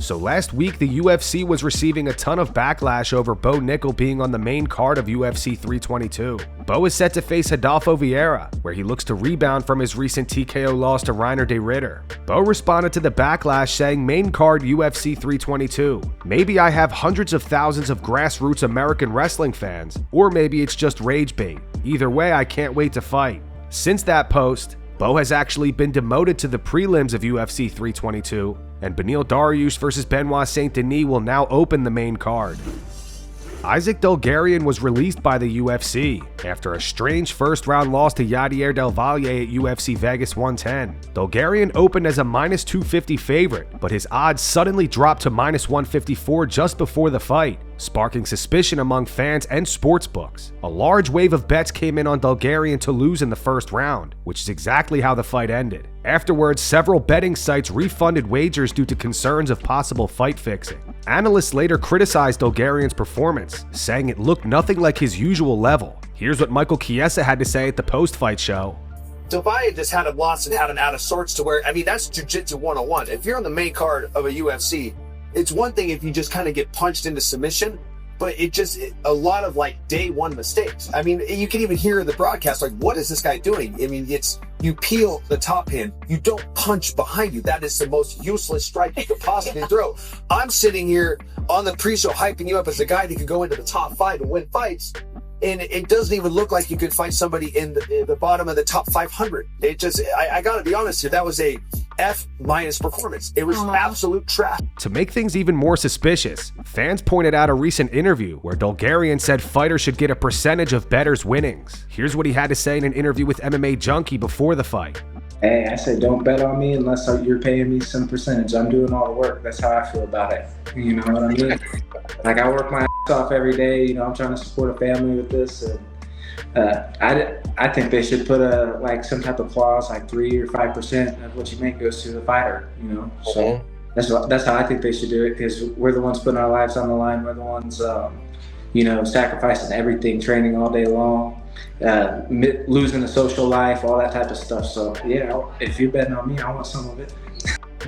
So last week, the UFC was receiving a ton of backlash over Bo Nickal being on the main card of UFC 322. Bo is set to face Rodolfo Vieira, where he looks to rebound from his recent TKO loss to Reiner de Ridder. Bo responded to the backlash saying, "Main card UFC 322. Maybe I have hundreds of thousands of grassroots American wrestling fans, or maybe it's just rage bait. Either way, I can't wait to fight." Since that post, Bo has actually been demoted to the prelims of UFC 322, and Beneil Dariush vs Benoit Saint Denis will now open the main card. Isaac Dulgarian was released by the UFC after a strange first-round loss to Yadier Del Valle at UFC Vegas 110. Dulgarian opened as a -250 favorite, but his odds suddenly dropped to -154 just before the fight, sparking suspicion among fans and sportsbooks. A large wave of bets came in on Dulgarian to lose in the first round, which is exactly how the fight ended. Afterwards, several betting sites refunded wagers due to concerns of possible fight fixing. Analysts later criticized Dulgarian's performance, saying it looked nothing like his usual level. Here's what Michael Chiesa had to say at the post-fight show. Del Valle just had him lost and had him out of sorts to where, I mean, that's jiu-jitsu 101. If you're on the main card of a UFC, it's one thing if you just kind of get punched into submission, but a lot of like day one mistakes. I mean, you can even hear the broadcast, like, what is this guy doing? I mean, you peel the top hand, you don't punch behind you. That is the most useless strike you could possibly throw. I'm sitting here on the pre-show hyping you up as a guy that could go into the top 5 and win fights, and it doesn't even look like you could fight somebody in the bottom of the top 500. It just, I gotta be honest here, that was a F- performance. It was absolute trash. To make things even more suspicious, fans pointed out a recent interview where Dulgarian said fighters should get a percentage of bettors' winnings. Here's what he had to say in an interview with MMA Junkie before the fight. Hey, I said don't bet on me unless you're paying me some percentage. I'm doing all the work. That's how I feel about it. You know what I mean? Like, I work my ass off every day. You know, I'm trying to support a family with this. And I think they should put some type of clause, like 3 or 5% of what you make goes to the fighter. You know, so that's how I think they should do it, because we're the ones putting our lives on the line. We're the ones, sacrificing everything, training all day long, losing the social life, all that type of stuff. So yeah, if you're betting on me, I want some of it.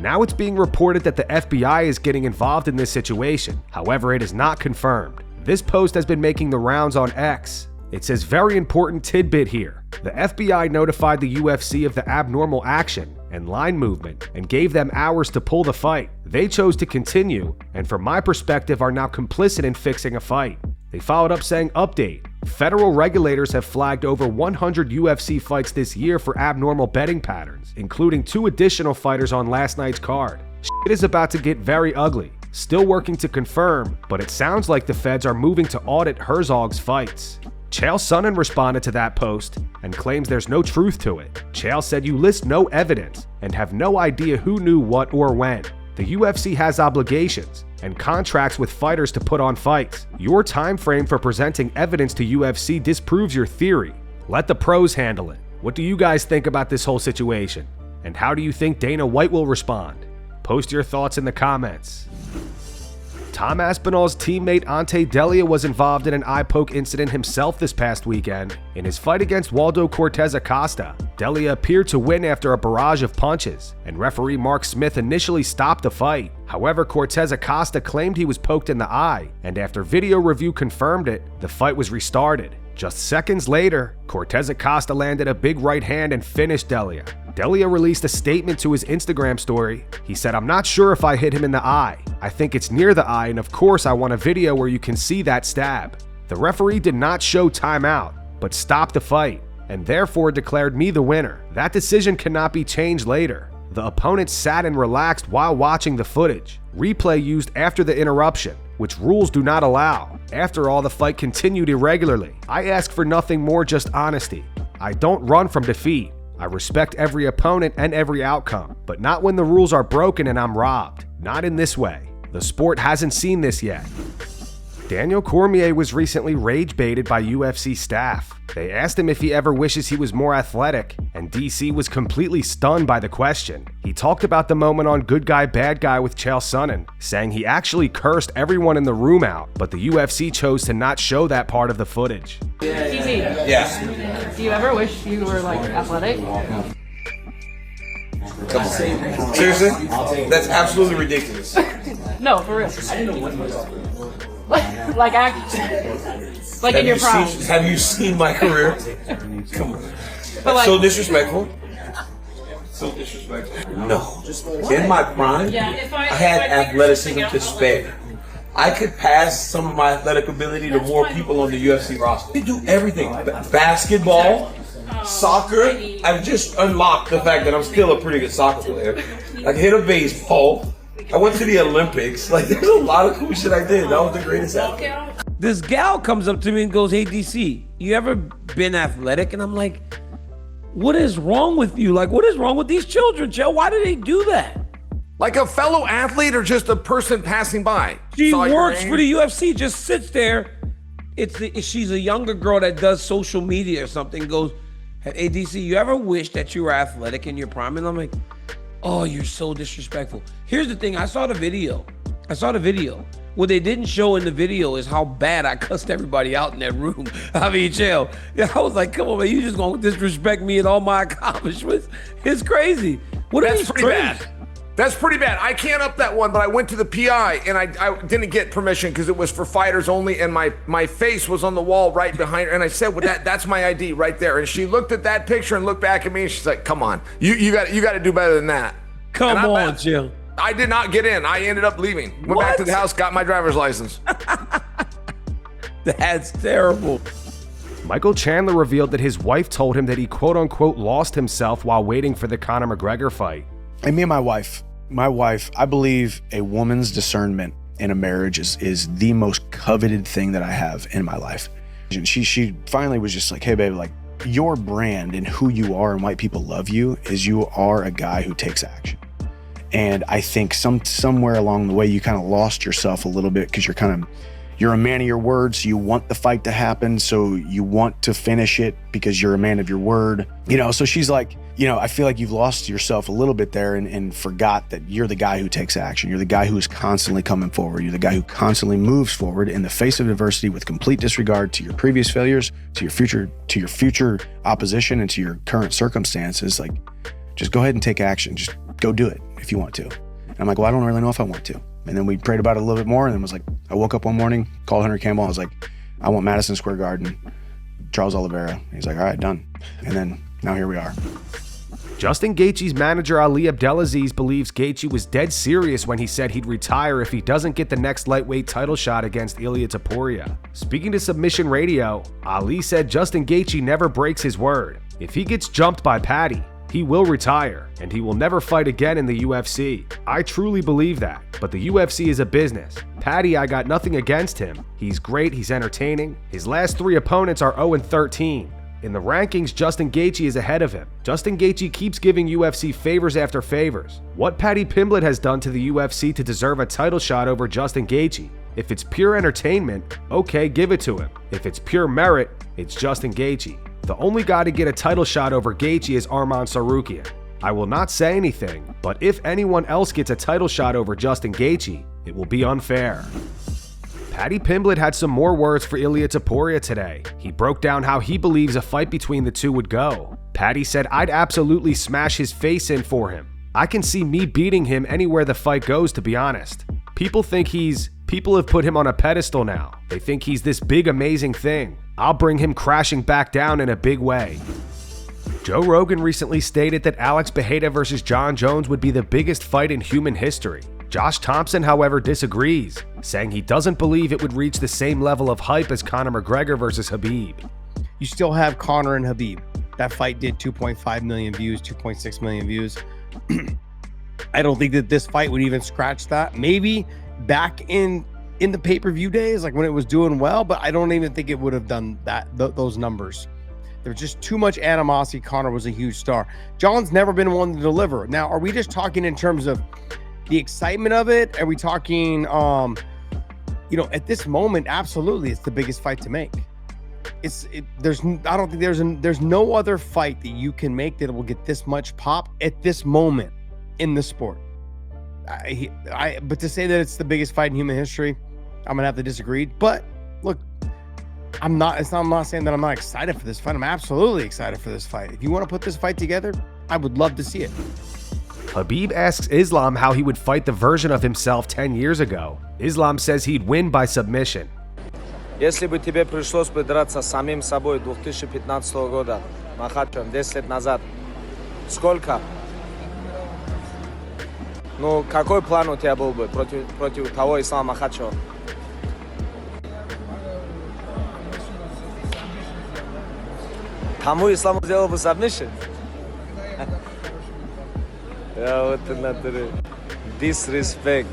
Now it's being reported that the FBI is getting involved in this situation. However, it is not confirmed. This post has been making the rounds on X. It says, very important tidbit here. The FBI notified the UFC of the abnormal action and line movement and gave them hours to pull the fight. They chose to continue, and from my perspective are now complicit in fixing a fight. They followed up saying, update. Federal regulators have flagged over 100 UFC fights this year for abnormal betting patterns, including 2 additional fighters on last night's card. Shit is about to get very ugly. Still working to confirm, but it sounds like the feds are moving to audit Herzog's fights. Chael Sonnen responded to that post and claims there's no truth to it. Chael said you list no evidence and have no idea who knew what or when. The UFC has obligations and contracts with fighters to put on fights. Your time frame for presenting evidence to UFC disproves your theory. Let the pros handle it. What do you guys think about this whole situation? And how do you think Dana White will respond? Post your thoughts in the comments. Tom Aspinall's teammate Ante Delija was involved in an eye poke incident himself this past weekend. In his fight against Waldo Cortez Acosta, Delija appeared to win after a barrage of punches, and referee Mark Smith initially stopped the fight. However, Cortez Acosta claimed he was poked in the eye, and after video review confirmed it, the fight was restarted. Just seconds later, Cortez Acosta landed a big right hand and finished Delija. Delija released a statement to his Instagram story. He said, "I'm not sure if I hit him in the eye. I think it's near the eye, and of course I want a video where you can see that stab." The referee did not show timeout, but stopped the fight, and therefore declared me the winner. That decision cannot be changed later. The opponent sat and relaxed while watching the footage. Replay used after the interruption, which rules do not allow. After all, the fight continued irregularly. I ask for nothing more, just honesty. I don't run from defeat. I respect every opponent and every outcome, but not when the rules are broken and I'm robbed. Not in this way. The sport hasn't seen this yet. Daniel Cormier was recently rage-baited by UFC staff. They asked him if he ever wishes he was more athletic, and DC was completely stunned by the question. He talked about the moment on Good Guy Bad Guy with Chael Sonnen, saying he actually cursed everyone in the room out, but the UFC chose to not show that part of the footage. DC, Yeah. do you ever wish you were like athletic? Come on. Seriously? That's absolutely ridiculous. No, for real. Like actually, like in your prime. Have you seen my career? Come on. But like, So disrespectful. So disrespectful. No. In my prime, I had athleticism to spare. I could pass some of my athletic ability to more people on the UFC roster. They do everything. Basketball, soccer. I've just unlocked the fact that I'm still a pretty good soccer player. I can hit a baseball. I went to the Olympics. Like, there's a lot of cool shit I did. That was the greatest athlete. This gal comes up to me and goes, "Hey, DC, you ever been athletic?" And I'm like, what is wrong with you? Like, what is wrong with these children, Joe? Why do they do that? Like a fellow athlete or just a person passing by? She works for the UFC, just sits there. She's a younger girl that does social media or something, goes, "Hey, DC, you ever wish that you were athletic in your prime?" And I'm like, oh, you're so disrespectful. Here's the thing, I saw the video. What they didn't show in the video is how bad I cussed everybody out in that room. I mean, jail. Yeah, I was like, come on, man, you just gonna disrespect me and all my accomplishments? It's crazy. That's pretty bad. That's pretty bad. I can't up that one, but I went to the PI and I didn't get permission because it was for fighters only, and my face was on the wall right behind her, and I said, well, that's my ID right there. And she looked at that picture and looked back at me and she's like, come on, you got to do better than that. Come on, Jim. I did not get in. I ended up leaving. Went back to the house, got my driver's license. That's terrible. Michael Chandler revealed that his wife told him that he quote-unquote lost himself while waiting for the Conor McGregor fight. And me and my wife, I believe a woman's discernment in a marriage is the most coveted thing that I have in my life. And she finally was just like, hey, babe, like, your brand and who you are and why people love you is you are a guy who takes action. And I think somewhere along the way, you kind of lost yourself a little bit because you're a man of your words. You want the fight to happen, so you want to finish it because you're a man of your word. You know, so she's like, you know, I feel like you've lost yourself a little bit there and forgot that you're the guy who takes action. You're the guy who is constantly coming forward. You're the guy who constantly moves forward in the face of adversity with complete disregard to your previous failures, to your future opposition, and to your current circumstances. Like, just go ahead and take action. Just go do it if you want to. And I'm like, well, I don't really know if I want to. And then we prayed about it a little bit more, and then was like, I woke up one morning, called Hunter Campbell. I was like, I want Madison Square Garden, Charles Oliveira. He's like, all right, done. And then now here we are. Justin Gaethje's manager Ali Abdelaziz believes Gaethje was dead serious when he said he'd retire if he doesn't get the next lightweight title shot against Ilia Topuria. Speaking to Submission Radio, Ali said Justin Gaethje never breaks his word. If he gets jumped by Paddy, he will retire, and he will never fight again in the UFC. I truly believe that, but the UFC is a business. Paddy, I got nothing against him. He's great, he's entertaining. His last 3 opponents are 0-13. In the rankings, Justin Gaethje is ahead of him. Justin Gaethje keeps giving UFC favors after favors. What Paddy Pimblett has done to the UFC to deserve a title shot over Justin Gaethje? If it's pure entertainment, okay, give it to him. If it's pure merit, it's Justin Gaethje. The only guy to get a title shot over Gaethje is Arman Tsarukyan. I will not say anything, but if anyone else gets a title shot over Justin Gaethje, it will be unfair. Paddy Pimblett had some more words for Ilia Topuria today. He broke down how he believes a fight between the two would go. Paddy said, I'd absolutely smash his face in for him. I can see me beating him anywhere the fight goes, to be honest. People have put him on a pedestal now. They think he's this big, amazing thing. I'll bring him crashing back down in a big way. Joe Rogan recently stated that Alex Pereira versus Jon Jones would be the biggest fight in human history. Josh Thomson, however, disagrees, saying he doesn't believe it would reach the same level of hype as Conor McGregor versus Khabib. You still have Conor and Khabib. That fight did 2.5 million views, 2.6 million views. I don't think that this fight would even scratch that. Maybe back in the pay-per-view days, like when it was doing well, but I don't even think it would have done that. Those numbers. There's just too much animosity. Conor was a huge star. John's never been one to deliver. Now, are we just talking in terms of the excitement of it? Are we talking, at this moment, absolutely, it's the biggest fight to make. I don't think there's no other fight that you can make that will get this much pop at this moment in the sport. But to say that it's the biggest fight in human history, I'm gonna have to disagree. But look, I'm not saying that I'm not excited for this fight. I'm absolutely excited for this fight. If you want to put this fight together, I would love to see it. Khabib asks Islam how he would fight the version of himself 10 years ago. Islam says he'd win by submission. Если бы тебе пришлось бы драться с самим собой 2015 года, Makhachev, 10 лет назад, сколько? Ну, какой план у тебя был бы против того Ислама Makhachev? Тому Исламу сделал бы submission? Я вот и натуре. Disrespect.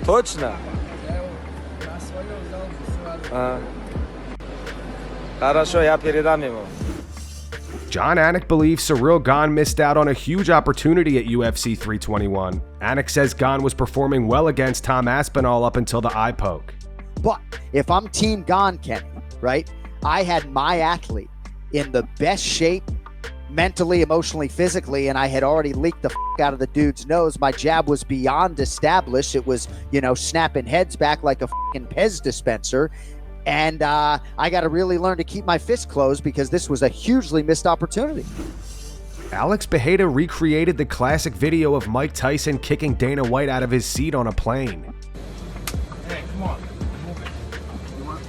Точно? Хорошо, я передам ему. Jon Anik believes Ciryl Gane missed out on a huge opportunity at UFC 321. Anik says Gane was performing well against Tom Aspinall up until the eye poke. But if I'm Team Gane, Kenny, right? I had my athlete in the best shape, mentally, emotionally, physically, and I had already leaked the out of the dude's nose. My jab was beyond established. It was, snapping heads back like a Pez dispenser. And I got to really learn to keep my fist closed because this was a hugely missed opportunity. Alex Pereira recreated the classic video of Mike Tyson kicking Dana White out of his seat on a plane. Hey, come on. Move it.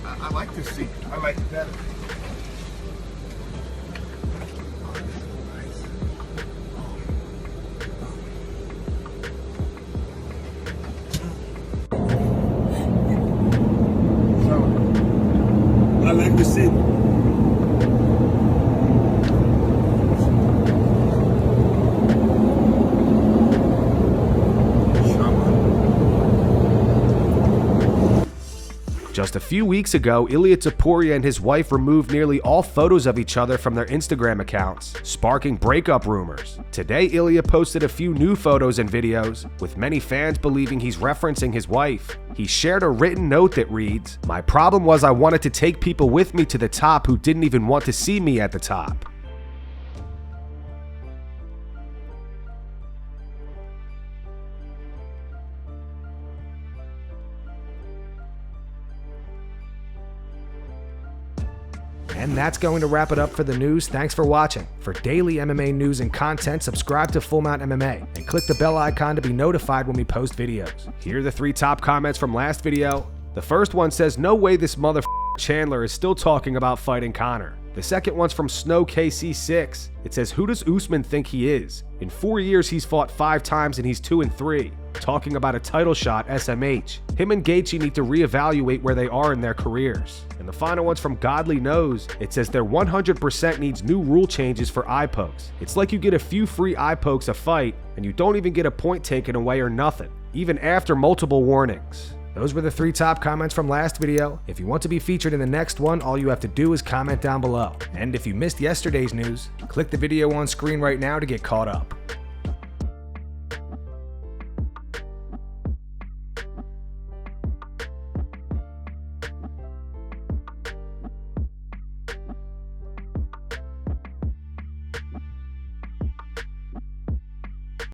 I like this seat. I like it better. I like the seat. Just a few weeks ago, Ilia Topuria and his wife removed nearly all photos of each other from their Instagram accounts, sparking breakup rumors. Today, Ilia posted a few new photos and videos, with many fans believing he's referencing his wife. He shared a written note that reads, "My problem was I wanted to take people with me to the top who didn't even want to see me at the top." And that's going to wrap it up for the news. Thanks for watching. For daily MMA news and content, subscribe to Full Mount MMA and click the bell icon to be notified when we post videos. Here are the 3 top comments from last video. The first one says, "No way this Chandler is still talking about fighting Conor." The second one's from Snow KC6. It says, "Who does Usman think he is? In 4 years, he's fought 5 times and he's 2-3. Talking about a title shot, SMH. Him and Gaethje need to reevaluate where they are in their careers." And the final one's from Godly Knows. It says, "There 100% needs new rule changes for eye pokes. It's like you get a few free eye pokes a fight, and you don't even get a point taken away or nothing, even after multiple warnings." Those were the 3 top comments from last video. If you want to be featured in the next one, all you have to do is comment down below. And if you missed yesterday's news, click the video on screen right now to get caught up.